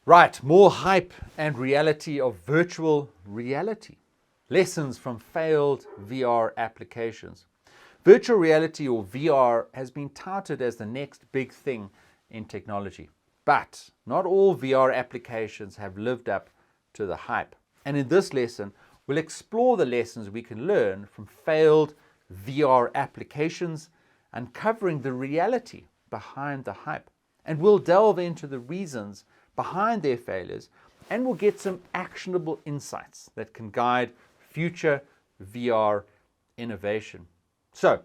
Right, more hype and reality of virtual reality. Lessons from failed VR applications. Virtual reality, or VR, has been touted as the next big thing in technology. But not all VR applications have lived up to the hype. And in this lesson, we'll explore the lessons we can learn from failed VR applications, uncovering the reality behind the hype. And we'll delve into the reasons behind their failures, and we'll get some actionable insights that can guide future VR innovation. So,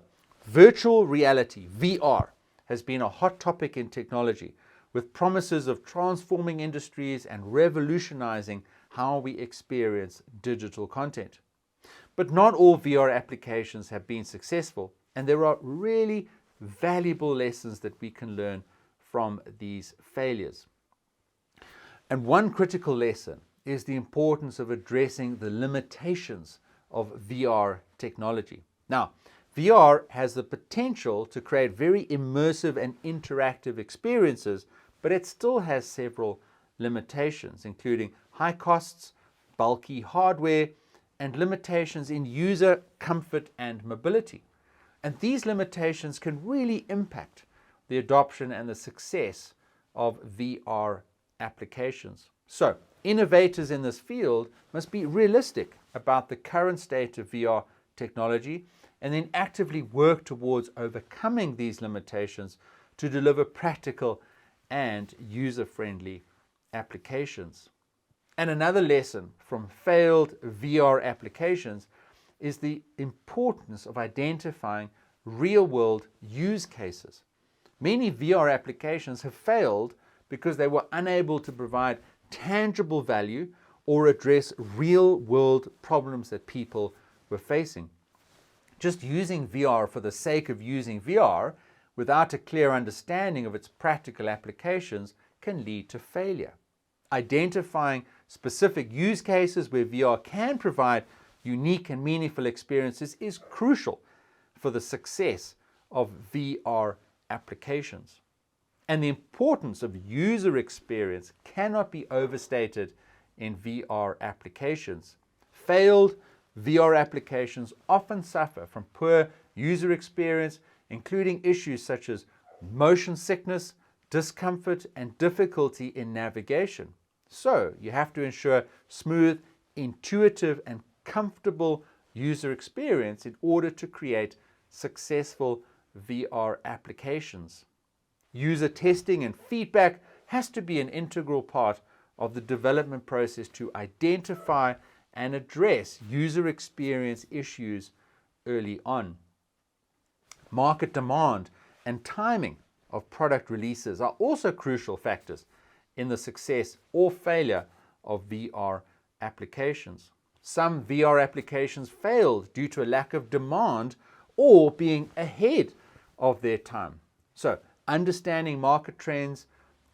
virtual reality, VR, has been a hot topic in technology, with promises of transforming industries and revolutionizing how we experience digital content. But not all VR applications have been successful, and there are really valuable lessons that we can learn from these failures. And one critical lesson is the importance of addressing the limitations of VR technology. Now, VR has the potential to create very immersive and interactive experiences, but it still has several limitations, including high costs, bulky hardware, and limitations in user comfort and mobility. And these limitations can really impact the adoption and the success of VR applications. So, innovators in this field must be realistic about the current state of VR technology and then actively work towards overcoming these limitations to deliver practical and user-friendly applications. And another lesson from failed VR applications is the importance of identifying real-world use cases. Many VR applications have failed because they were unable to provide tangible value or address real-world problems that people were facing. Just using VR for the sake of using VR without a clear understanding of its practical applications can lead to failure. Identifying specific use cases where VR can provide unique and meaningful experiences is crucial for the success of VR applications. And the importance of user experience cannot be overstated in VR applications. Failed VR applications often suffer from poor user experience, including issues such as motion sickness, discomfort, and difficulty in navigation. So, you have to ensure smooth, intuitive, and comfortable user experience in order to create successful VR applications. User testing and feedback has to be an integral part of the development process to identify and address user experience issues early on. Market demand and timing of product releases are also crucial factors in the success or failure of VR applications. Some VR applications failed due to a lack of demand or being ahead of their time. So, understanding market trends,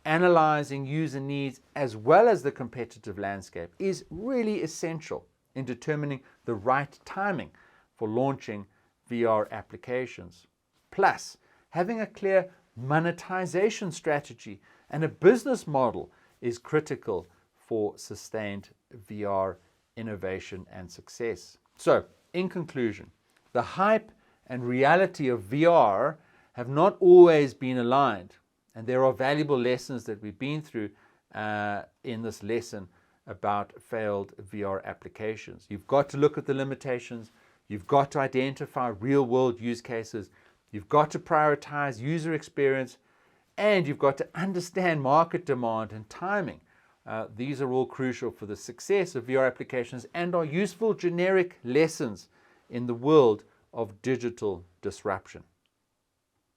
analyzing user needs, as well as the competitive landscape is really essential in determining the right timing for launching VR applications. Plus, having a clear monetization strategy and a business model is critical for sustained VR innovation and success. So, in conclusion, the hype and reality of VR have not always been aligned, and there are valuable lessons that we've been through in this lesson about failed VR applications. You've got to look at the limitations, you've got to identify real-world use cases, you've got to prioritize user experience, and you've got to understand market demand and timing. These are all crucial for the success of VR applications and are useful generic lessons in the world of digital disruption.